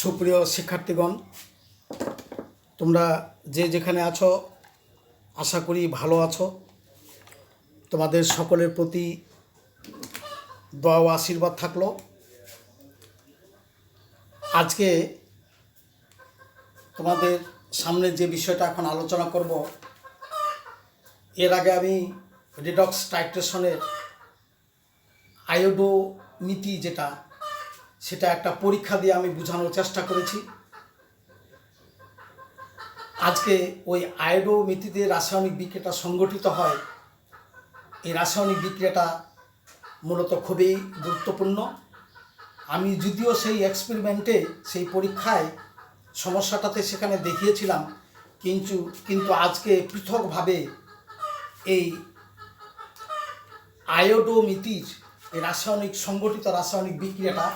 সুপ্রিয় শিক্ষার্থীগণ, তোমরা যে যেখানে আছো আশা করি ভালো আছো। তোমাদের সকলের প্রতি দোয়া ও আশীর্বাদ থাকলো। আজকে তোমাদের সামনে যে বিষয়টা এখন আলোচনা করব, এর আগে আমি রিডক্স টাইট্রেশনের আয়োডোমিতি সেটা একটা পরীক্ষা দিয়ে আমি বোঝানোর চেষ্টা করেছি। আজকে ওই আয়োডোমিতিতে রাসায়নিক বিক্রিয়াটা সংগঠিত হয়। এই রাসায়নিক বিক্রিয়াটা মূলত খুবই গুরুত্বপূর্ণ। আমি যদিও সেই এক্সপেরিমেন্টে, সেই পরীক্ষায় সমস্যাটাতে সেখানে দেখিয়েছিলাম, কিন্তু আজকে পৃথকভাবে এই আয়োডোমিতির এই সংগঠিত রাসায়নিক বিক্রিয়াটা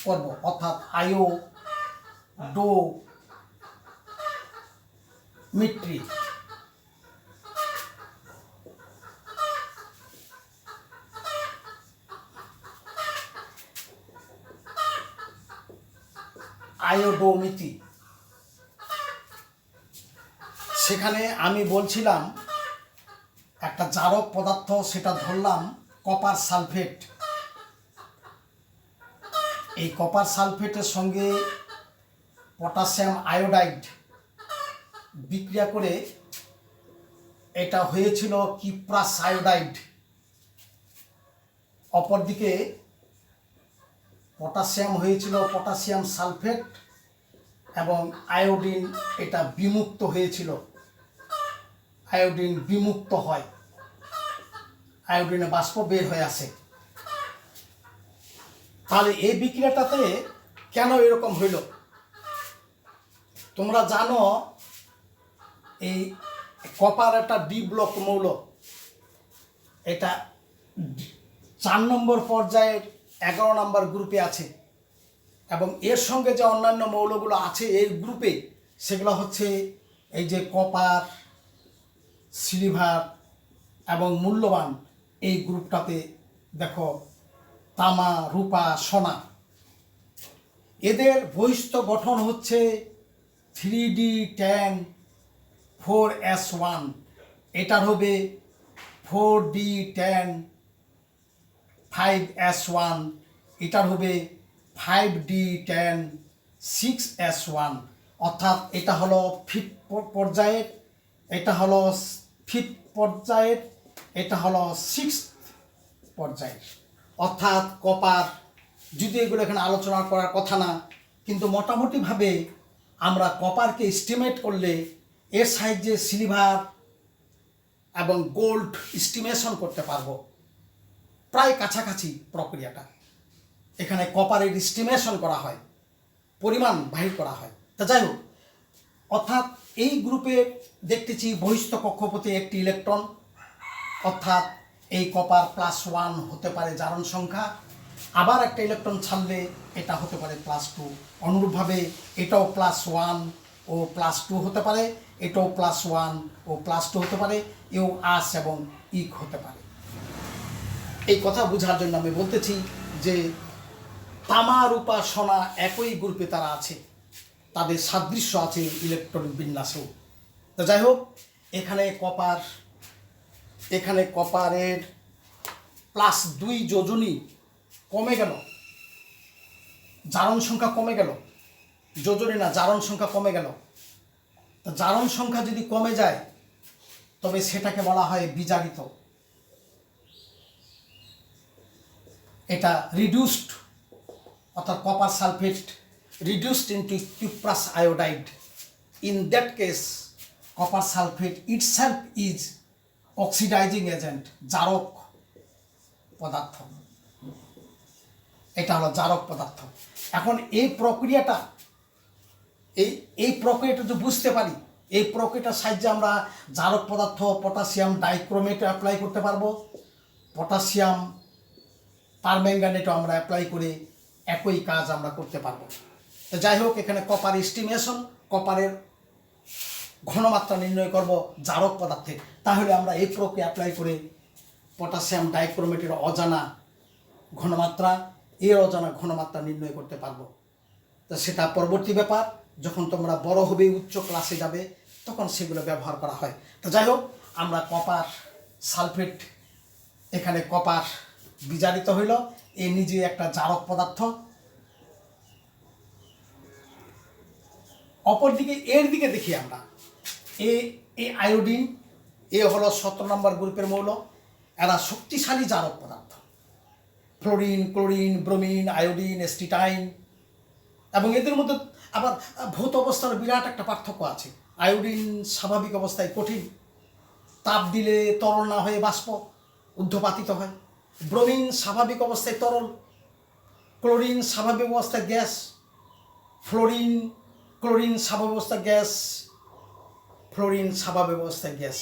করব, অর্থাৎ আয়োডোমেট্রি। আয়োডোমিতি, সেখানে আমি বলছিলাম একটা জারক পদার্থ, সেটা ধরলাম কপার সালফেট। এই কপার সালফেটের সঙ্গে পটাশিয়াম আয়োডাইড বিক্রিয়া করে এটা হয়েছিল কিপ্রাস আয়োডাইড। অপরদিকে পটাশিয়াম হয়েছিল পটাশিয়াম সালফেট, এবং আয়োডিন এটা বিমুক্ত হয়েছিল। আয়োডিন বিমুক্ত হয়, আয়োডিনে বাষ্প বের হয়ে আসে। তাহলে এই বিক্রিয়াটাতে কেন এরকম হইল? তোমরা জানো এই কপার একটা ডি ব্লক মৌল, এটা 4 নম্বর পর্যায়ের 11 নম্বর গ্রুপে আছে, এবং এর সঙ্গে যে অন্যান্য মৌলগুলো আছে এই গ্রুপে, সেগুলো হচ্ছে এই যে কপার, সিলভার এবং মূল্যবান। এই গ্রুপটাতে দেখো তামা, রূপা, সোনা। এদের বহিস্থ গঠন হচ্ছে 3D10 4s1, এটার হবে 4D10 5s1, এটার হবে 5D10 6s1। অর্থাৎ এটা হলো ফিফথ পর্যায়ের, এটা হলো ফিফথ পর্যায়ের, এটা হলো 6th পর্যায়ের। অর্থাৎ কপার, যদি এগুলো এখানে আলোচনা করার কথা না, কিন্তু মোটামুটিভাবে আমরা কপারকে এস্টিমেট করলে এর সাহায্যে সিলভার এবং গোল্ড এস্টিমেশন করতে পারবো। প্রায় কাছাকাছি প্রক্রিয়াটা। এখানে কপারের এস্টিমেশন করা হয়, পরিমাণ বাহির করা হয়। তা যাই হোক, অর্থাৎ এই গ্রুপে দেখতেছি বহিস্থ কক্ষপথে একটি ইলেকট্রন, অর্থাৎ এই কপার +1 হতে পারে জারণ সংখ্যা। আবার একটা ইলেকট্রন ছাড়লে এটা হতে পারে +2। অনুরূপভাবে এটাও +1 ও +2 হতে পারে, এটাও +1 ও +2 হতে পারে, এও আস এবং ইক হতে পারে। এই কথা বোঝার জন্য আমি বলতেছি যে তামা, রূপা, সোনা একই গ্রুপে তারা আছে, তাদের সাদৃশ্য আছে ইলেকট্রনিক বিন্যাসেও। তো যাই হোক, এখানে কপারের +2 যোজনী কমে গেল, জারণ সংখ্যা কমে গেল, যোজনী না, জারণ সংখ্যা কমে গেল। তো জারণ সংখ্যা যদি কমে যায় তবে সেটাকে বলা হয় বিজারিত। এটা রিডিউসড, অর্থাৎ copper sulphate reduced into cuprous iodide. In that case, copper sulfate itself is oxidizing agent, জারক পদার্থ। এটা হলো জারক পদার্থ। এখন এই প্রক্রিয়াটা যদি বুঝতে পারি, এই প্রক্রিয়াটার সাহায্যে আমরা জারক পদার্থ পটাশিয়াম ডাইক্রোমেট অ্যাপ্লাই করতে পারবো, পটাশিয়াম পারম্যাঙ্গানেটও আমরা অ্যাপ্লাই করে একই কাজ আমরা করতে পারবো। তো যাই হোক, এখানে কপার এস্টিমেশন, কপারের ঘনমাত্রা নির্ণয় করব জারক পদার্থে। তাহলে আমরা এই প্রক্রিয়া অ্যাপ্লাই করে পটাশিয়াম ডাইক্রোমেটের অজানা ঘনমাত্রা, এর অজানা ঘনমাত্রা নির্ণয় করতে পারবো। তো সেটা পরবর্তী ব্যাপার, যখন তোমরা বড় হবে উচ্চ ক্লাসে যাবে তখন সেগুলো ব্যবহার করা হয়। তো যাই হোক, আমরা কপার সালফেট, এখানে কপার বিজারিত হইল, এ নিজে একটা জারক পদার্থ। অপরদিকে এর দিকে দেখি আমরা, এ আয়োডিন, এ হলো 17 নম্বর গ্রুপের মৌল। এরা শক্তিশালী জারক পদার্থ। ফ্লোরিন, ক্লোরিন, ব্রোমিন, আয়োডিন, এস্টিটাইন, এবং এদের মধ্যে আবার ভৌত অবস্থার বিরাট একটা পার্থক্য আছে। আয়োডিন স্বাভাবিক অবস্থায় কঠিন, তাপ দিলে তরল না হয়ে বাষ্প ঊর্ধ্বপাতিত হয়। ব্রোমিন স্বাভাবিক অবস্থায় তরল, ক্লোরিন স্বাভাবিক অবস্থায় গ্যাস, ক্লোরিন স্বাভাবিক অবস্থায় গ্যাস, ফ্লোরিন স্বাভাবিক অবস্থায় গ্যাস।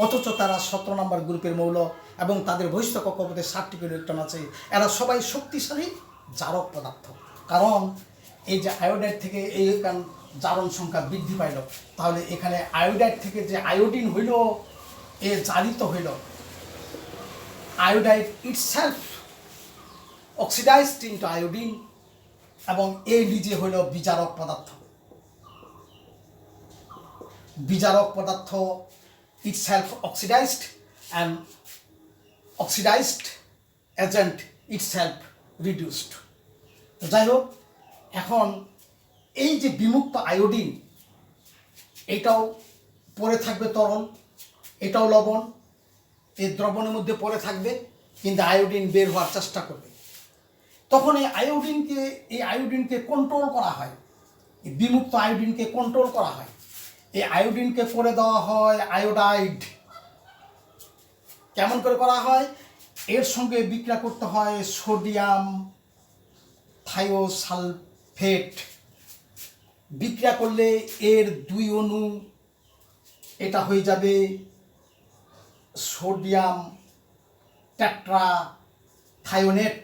অথচ তারা 17 নম্বর গ্রুপের মৌল এবং তাদের বহিষ্ঠ কক্ষপথে 60টি ইলেকট্রন আছে। এরা সবাই শক্তিশালী জারক পদার্থ। কারণ এই যে আয়োডাইড থেকে এই জারণ সংখ্যা বৃদ্ধি পাইল, তাহলে এখানে আয়োডাইড থেকে যে আয়োডিন হইল, এ জারিত হইল, iodide itself oxidised into iodine, এবং এ নিজে হইল বিজারক পদার্থ। বিজারক পদার্থ itself oxidized and oxidized agent itself reduced। তো যাই হোক, এখন এই যে বিমুক্ত আয়োডিন, এটাও পড়ে থাকবে তরল, এটাও লবণ, এই দ্রবণের মধ্যে পড়ে থাকবে, কিন্তু আয়োডিন বের হওয়ার চেষ্টা করবে। তখন এই আয়োডিনকে কন্ট্রোল করা হয়, এই বিমুক্ত আয়োডিনকে কন্ট্রোল করা হয়। এই আয়োডিনকে করে দেওয়া হয় আয়োডাইড। কেমন করে করা হয়? এর সঙ্গে বিক্রিয়া করতে হয় সোডিয়াম থায়োসালফেট। বিক্রিয়া করলে এর 2 অণু, এটা হয়ে যাবে সোডিয়াম টেট্রাথায়োনেট।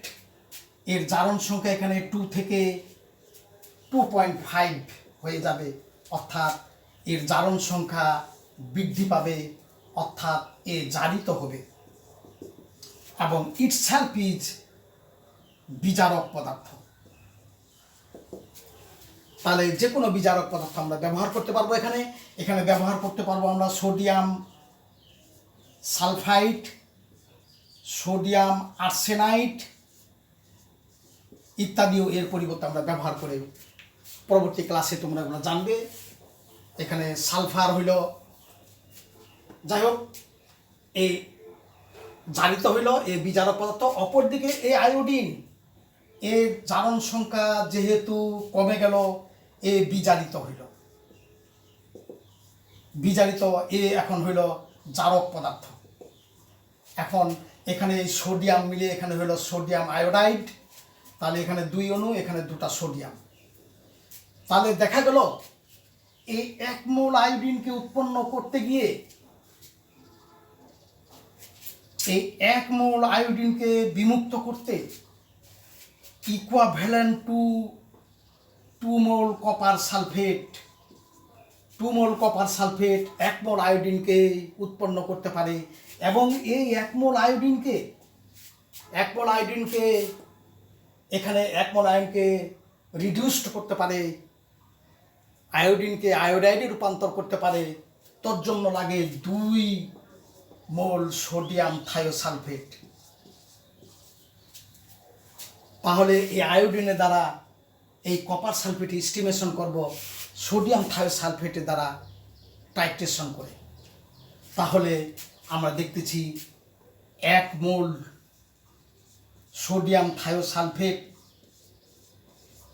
এর জারণ সংখ্যা এখানে 2 থেকে 2.5 হয়ে যাবে, অর্থাৎ এর জারণ সংখ্যা বৃদ্ধি পাবে, অর্থাৎ এ জারিত হবে, এবং ইটসেলফ ইজ বিজারক পদার্থ। তাহলে যে কোনো বিজারক পদার্থ আমরা ব্যবহার করতে পারবো। এখানে ব্যবহার করতে পারবো আমরা সোডিয়াম সালফাইড, সোডিয়াম আর্সেনাইড ইত্যাদিও এর পরিবর্তে আমরা ব্যবহার করে পরবর্তী ক্লাসে তোমরা এগুলো জানবে। এখানে সালফার হইল, যাই হোক, এই জারিত হইল এ বিজারক পদার্থ। অপরদিকে এই আয়োডিন, এর জারণ সংখ্যা যেহেতু কমে গেল, এ বিজারিত হইল। বিজারিত এ এখন হইল জারক পদার্থ। এখন এখানে সোডিয়াম মিলে এখানে হইল সোডিয়াম আয়োডাইড। তাহলে এখানে 2 অণু, এখানে 2টা সোডিয়াম। তাহলে দেখা গেল এই 1 মোল আয়োডিনকে উৎপন্ন করতে গিয়ে, এই 1 মোল আয়োডিনকে বিমুক্ত করতে equivalent to 2 mole copper sulphate, 2 mole copper sulphate 1 মোল আয়োডিনকে উৎপন্ন করতে পারে। এবং এই 1 মোল আয়োডিনকে এখানে 1 মোল আয়োডিনকে রিডিউসড করতে পারে, আয়োডিনকে আয়োডাইডে রূপান্তর করতে পারে। তোর জন্য লাগে 2 মোল সোডিয়াম থায়োসালফেট। তাহলে এই আয়োডিনের দ্বারা এই কপার সালফেট এস্টিমেশন করব সোডিয়াম থায়োসালফেটের দ্বারা টাইট্রেশন করে। তাহলে আমরা দেখতেছি 1 mole sodium thiosulphate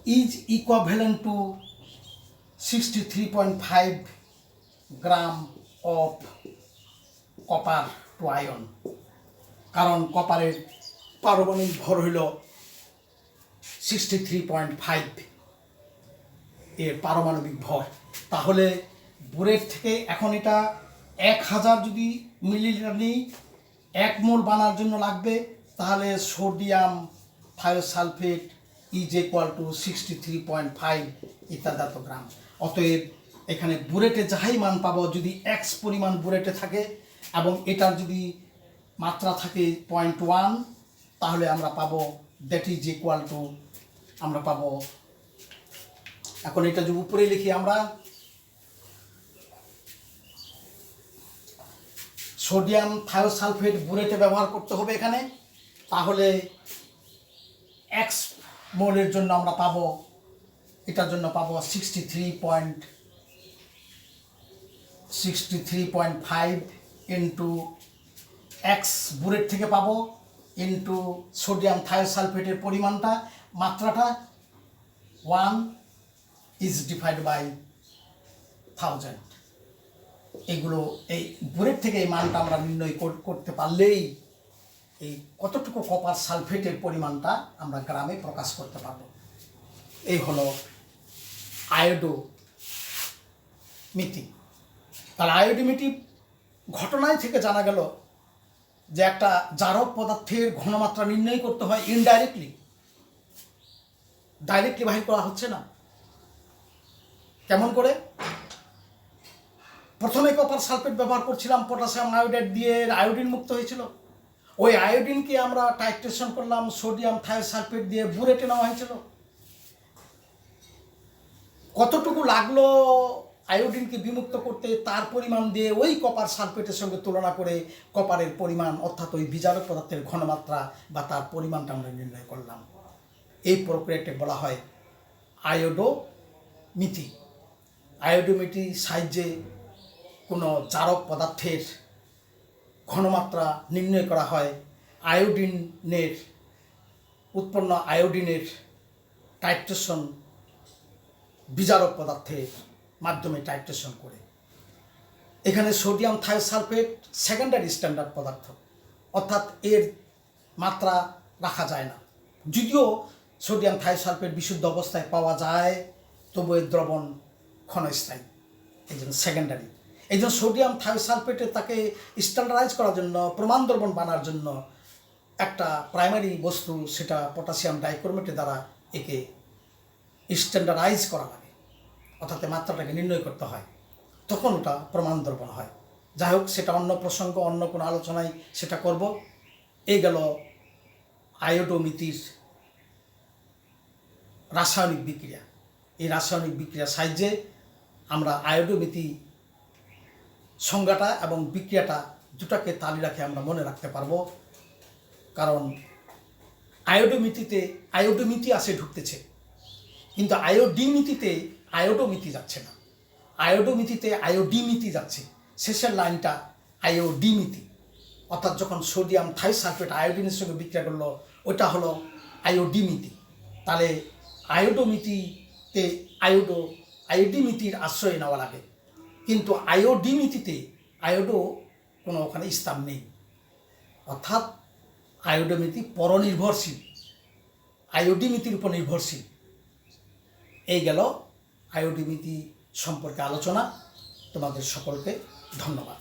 is equivalent to 63.5 gram of copper two ion. কারণ কপারের পারমাণবিক ভর হইল 63.5 এর পারমাণবিক ভর। তাহলে বোরের থেকে এখন এটা 1000 যদি মিলিলিটার নিই, 1 মোল বানার জন্য লাগবে, তাহলে sodium thiosulphate is equal to 63.5 ইত্যাদি গ্রাম। অতএব এখানে বুরেটে যাহাই মান পাবো, যদি এক্স পরিমাণ বুরেটে থাকে এবং এটার যদি মাত্রা থাকে 0.1, তাহলে আমরা পাবো দ্যাট ইজ ইকুয়াল টু, আমরা পাবো এখন এটা যদি উপরে লিখি আমরা, সোডিয়াম থায়োসালফেট বুরেটে ব্যবহার করতে হবে এখানে, তাহলে এক্স মোলের জন্য আমরা পাবো, এটার জন্য পাবো 63.5 ইন্টু এক্স বুরেট থেকে পাবো ইন্টু সোডিয়াম থায়োসালফেটের পরিমাণটা, মাত্রাটা 1/1000। এগুলো এই বুরেট থেকে এই মানটা আমরা নির্ণয় করতে পারলেই এই কতটুকু কপার সালফেটের পরিমাণটা আমরা গ্রামে প্রকাশ করতে পারবো। এই হলো আয়োডোমিতি। তাহলে আয়োডোমিতি ঘটনায় থেকে জানা গেল যে একটা জারক পদার্থের ঘনমাত্রা নির্ণয় করতে হয় ইনডাইরেক্টলি, ডাইরেক্টলি বাহির করা হচ্ছে না। কেমন করে? প্রথমে কপার সালফেট ব্যবহার করছিলাম, পটাশিয়াম আয়োডাইড দিয়ে আয়োডিন মুক্ত হয়েছিল, ওই আয়োডিনকে আমরা টাইট্রেশন করলাম সোডিয়াম থায়োসালফেট দিয়ে বুরেটে নেওয়া হয়েছিল। কতটুকু লাগলো আয়োডিনকে বিমুক্ত করতে, তার পরিমাণ দিয়ে ওই কপার সালফেটের সঙ্গে তুলনা করে কপারের পরিমাণ অর্থাৎ ওই বিজারক পদার্থের ঘনমাত্রা বা তার পরিমাণটা আমরা নির্ণয় করলাম। এই প্রক্রিয়াকে বলা হয় আয়োডোমিতি। আয়োডোমিতি সাহায্যে কোনো জারক পদার্থের ঘনমাত্রা নির্ণয় করা হয় আয়োডিনের উৎপন্ন আয়োডিনের টাইট্রেশন বিজারক পদার্থের মাধ্যমে টাইট্রেশন করে। এখানে সোডিয়াম থায়োসালফেট সেকেন্ডারি স্ট্যান্ডার্ড পদার্থ, অর্থাৎ এর মাত্রা রাখা যায় না। যদিও সোডিয়াম থায়োসালফেট বিশুদ্ধ অবস্থায় পাওয়া যায়, তবু এর দ্রবণ ক্ষণস্থায়ী, এই জন্য সেকেন্ডারি। এই জন্য সোডিয়াম থায়োসালফেটে তাকে স্ট্যান্ডার্ডাইজ করার জন্য, প্রমাণ দ্রবণ বানার জন্য একটা প্রাইমারি বস্তু, সেটা পটাশিয়াম ডাইক্রোমেটের দ্বারা একে স্ট্যান্ডার্ডাইজ করা লাগে, অর্থাৎ মাত্রাটাকে নির্ণয় করতে হয়, তখন ওটা প্রমাণ দ্রবণ হয়। যাই হোক, সেটা অন্য প্রসঙ্গ, অন্য কোনো আলোচনায় সেটা করব। এই গেল আয়োডোমিতির রাসায়নিক বিক্রিয়া। এই রাসায়নিক বিক্রিয়ার সাহায্যে আমরা আয়োডোমিতি সংজ্ঞাটা এবং বিক্রিয়াটা দুটাকে তালি রাখে আমরা মনে রাখতে পারবো। কারণ আয়োডোমিতি আসে ঢুকতেছে, কিন্তু আয়োডিমিতিতে আয়োডোমিতি যাচ্ছে না, আয়োডোমিতিতে আয়োডিমিতি যাচ্ছে। শেষের লাইনটা আয়োডিমিতি, অর্থাৎ যখন সোডিয়াম থায়োসালফেট আয়োডিনের সঙ্গে বিক্রিয়া করলো, ওটা হলো আয়োডিমিতি। তাহলে আয়োডোমিতিতে আয়োডিমিতির আশ্রয় নেওয়া লাগে, কিন্তু আয়োডিমিতিতে আয়োডো কোনো ওখানে স্থান নেই, অর্থাৎ আয়োডোমিতি পরনির্ভরশীল, আয়োডিমিতির উপর নির্ভরশীল। এই গেল আয়োডোমিতি সম্পর্কে আলোচনা। তোমাদের সকলকে ধন্যবাদ।